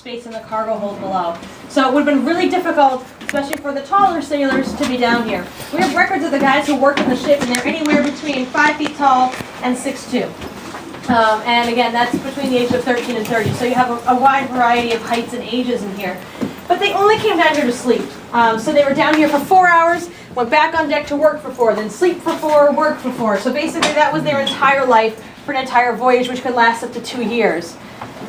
space in the cargo hold below. So it would have been really difficult, especially for the taller sailors, to be down here. We have records of the guys who work in the ship, and they're anywhere between 5 feet tall and 6'2". And again, that's between the ages of 13 and 30. So you have a wide variety of heights and ages in here. But they only came down here to sleep. So they were down here for 4 hours, went back on deck to work for 4, then sleep for 4, work for 4. So basically that was their entire life for an entire voyage, which could last up to 2 years.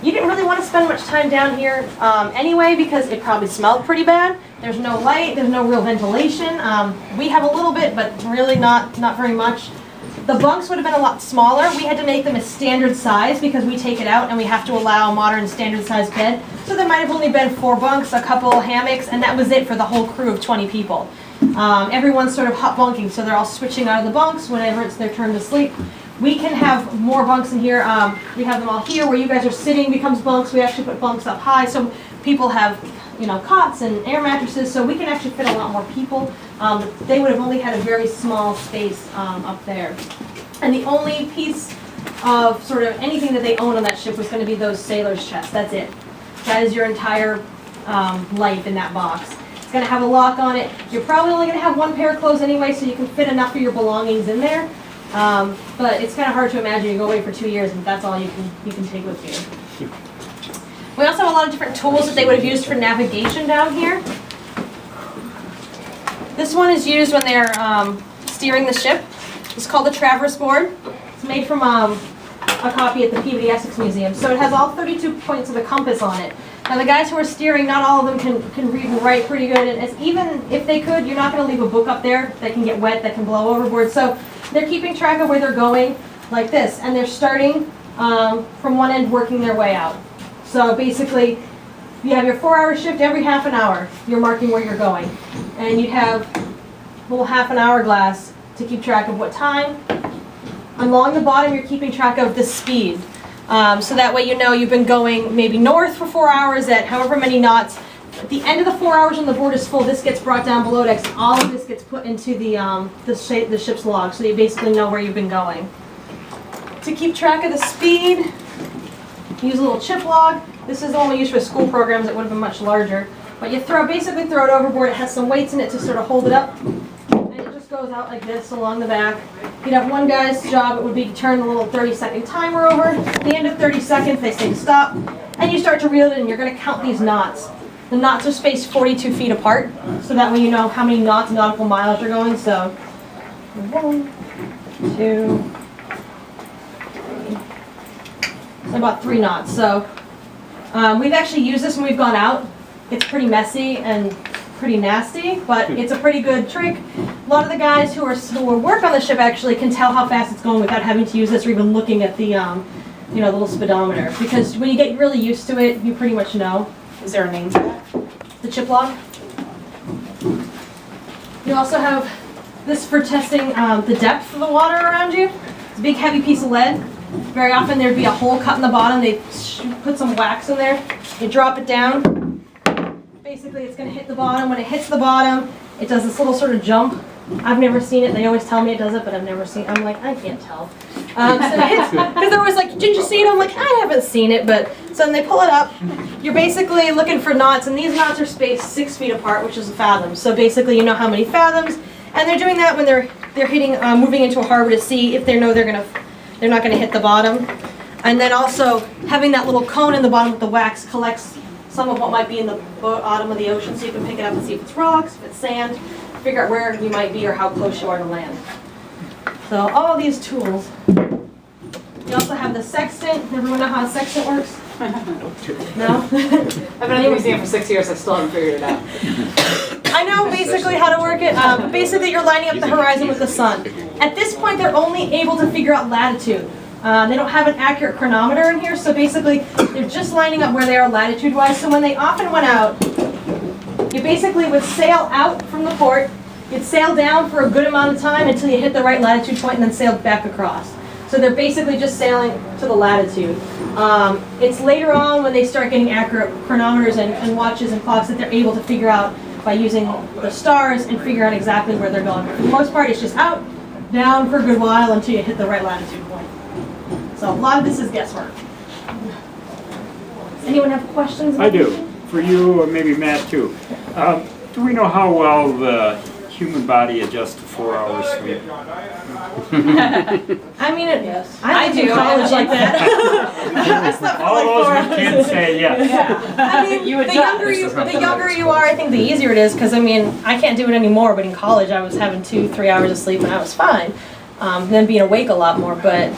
You didn't really want to spend much time down here anyway, because it probably smelled pretty bad. There's no light, there's no real ventilation. We have a little bit, but really not very much. The bunks would have been a lot smaller. We had to make them a standard size because we take it out and we have to allow a modern standard size bed. So there might have only been 4 bunks, a couple hammocks, and that was it for the whole crew of 20 people. Everyone's sort of hot bunking, so they're all switching out of the bunks whenever it's their turn to sleep. We can have more bunks in here. We have them all here. Where you guys are sitting becomes bunks. We actually put bunks up high, so people have, cots and air mattresses, so we can actually fit a lot more people. They would have only had a very small space up there. And the only piece of sort of anything that they own on that ship was going to be those sailors' chests. That's it. That is your entire life in that box. It's going to have a lock on it. You're probably only going to have 1 pair of clothes anyway, so you can fit enough of your belongings in there. But it's kind of hard to imagine you go away for 2 years and that's all you can take with you. We also have a lot of different tools that they would have used for navigation down here. This one is used when they're steering the ship. It's called the Traverse Board. It's made from a copy at the Peabody Essex Museum. So it has all 32 points of the compass on it. Now the guys who are steering, not all of them can read and write pretty good. And even if they could, you're not going to leave a book up there that can get wet, that can blow overboard. So they're keeping track of where they're going like this. And they're starting from one end, working their way out. So basically, you have your 4-hour shift every half an hour. You're marking where you're going. And you have a little half-an-hour glass to keep track of what time. Along the bottom, you're keeping track of the speed. So that way you know you've been going maybe north for 4 hours at however many knots. At the end of the 4 hours when the board is full, this gets brought down below decks. All of this gets put into the ship's log, so you basically know where you've been going. To keep track of the speed, use a little chip log. This is the one we use for school programs. It would have been much larger. But you basically throw it overboard. It has some weights in it to sort of hold it up. And it just goes out like this along the back. You'd have one guy's job. It would be to turn the little 30-second timer over. At the end of 30 seconds, they say stop. And you start to reel it in. You're going to count these knots. The knots are spaced 42 feet apart. So that way you know how many knots, nautical miles you're going. So 1, 2, 3. So about 3 knots. So we've actually used this when we've gone out. It's pretty messy and pretty nasty, but it's a pretty good trick. A lot of the guys who work on the ship actually can tell how fast it's going without having to use this or even looking at the the little speedometer. Because when you get really used to it, you pretty much know. Is there a name for that? The chip log. You also have this for testing the depth of the water around you. It's a big heavy piece of lead. Very often there'd be a hole cut in the bottom. They put some wax in there. You drop it down. Basically it's going to hit the bottom. When it hits the bottom, it does this little sort of jump. I've never seen it. They always tell me it does it, but I've never seen it. I'm like, I can't tell. Because they're always like, did you see it? I'm like, I haven't seen it. But so then they pull it up. You're basically looking for knots, and these knots are spaced 6 feet apart, which is a fathom. So basically you know how many fathoms. And they're doing that when they're hitting, moving into a harbor to see if they know they're not going to hit the bottom. And then also having that little cone in the bottom with the wax collects some of what might be in the bottom of the ocean, so you can pick it up and see if it's rocks, if it's sand, figure out where you might be or how close you are to land. So all of these tools. You also have the sextant. Everyone know how a sextant works? No? I've been at the museum for 6 years, I still haven't figured it out. I know basically how to work it. But basically you're lining up the horizon with the sun. At this point they're only able to figure out latitude. They don't have an accurate chronometer in here, so basically they're just lining up where they are latitude-wise. So when they often went out, you basically would sail out from the port, you'd sail down for a good amount of time until you hit the right latitude point and then sail back across. So they're basically just sailing to the latitude. It's later on when they start getting accurate chronometers and watches and clocks that they're able to figure out by using the stars and figure out exactly where they're going. But for the most part, it's just out, down for a good while until you hit the right latitude point. So a lot of this is guesswork. Anyone have questions? I do, for you, or maybe Matt too. Do we know how well the human body adjusts to 4 hours sleep? I mean, I do college like that. I slept for All like 4 those hours. kids say yes. I mean, the younger you are, I think the easier it is, because I mean, I can't do it anymore, but in college I was having 2-3 hours of sleep and I was fine. Then being awake a lot more, but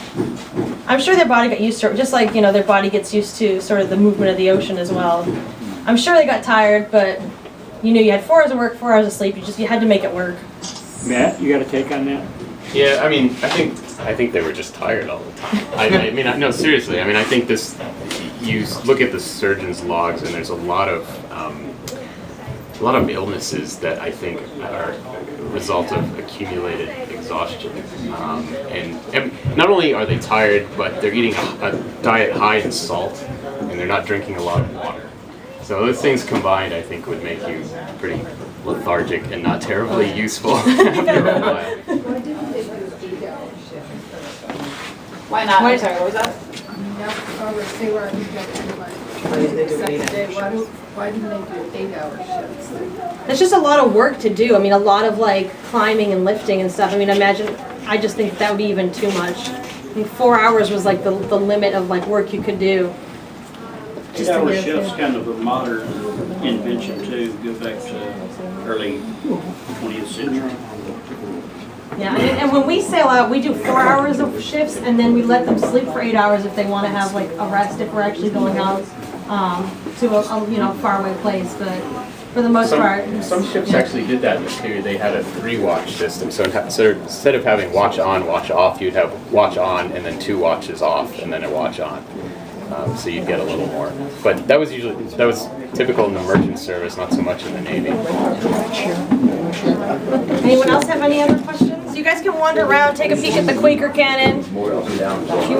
I'm sure their body got used to it, just like, you know, their body gets used to sort of the movement of the ocean as well. I'm sure they got tired, but you knew you had 4 hours of work, 4 hours of sleep, you had to make it work. Matt, you got a take on that? Yeah, I mean, I think they were just tired all the time. I mean, no, seriously. I mean, I think this. You look at the surgeon's logs, and there's a lot of illnesses that I think are a result of accumulated exhaustion. And not only are they tired, but they're eating a diet high in salt, and they're not drinking a lot of water. So those things combined, I think, would make you pretty lethargic and not terribly useful after a while. Why not? I'm sorry, what was that? Why didn't they do 8-hour shifts? It's just a lot of work to do. I mean, a lot of like climbing and lifting and stuff. I mean, I just think that would be even too much. I mean, 4 hours was like the limit of like work you could do. 8-hour shift's kind of a modern invention too, go back to early 20th century. Yeah, and when we sail out, we do 4 hours of shifts, and then we let them sleep for 8 hours if they want to have like a rest if we're actually going out to a faraway place. But for the most part, Some ships actually did that in the period. They had a 3-watch system. So instead of having watch on, watch off, you'd have watch on and then 2 watches off and then a watch on. So you'd get a little more. But that was typical in the merchant service, not so much in the Navy. Anyone else have any other questions? You guys can wander around, take a peek at the Quaker cannon. If you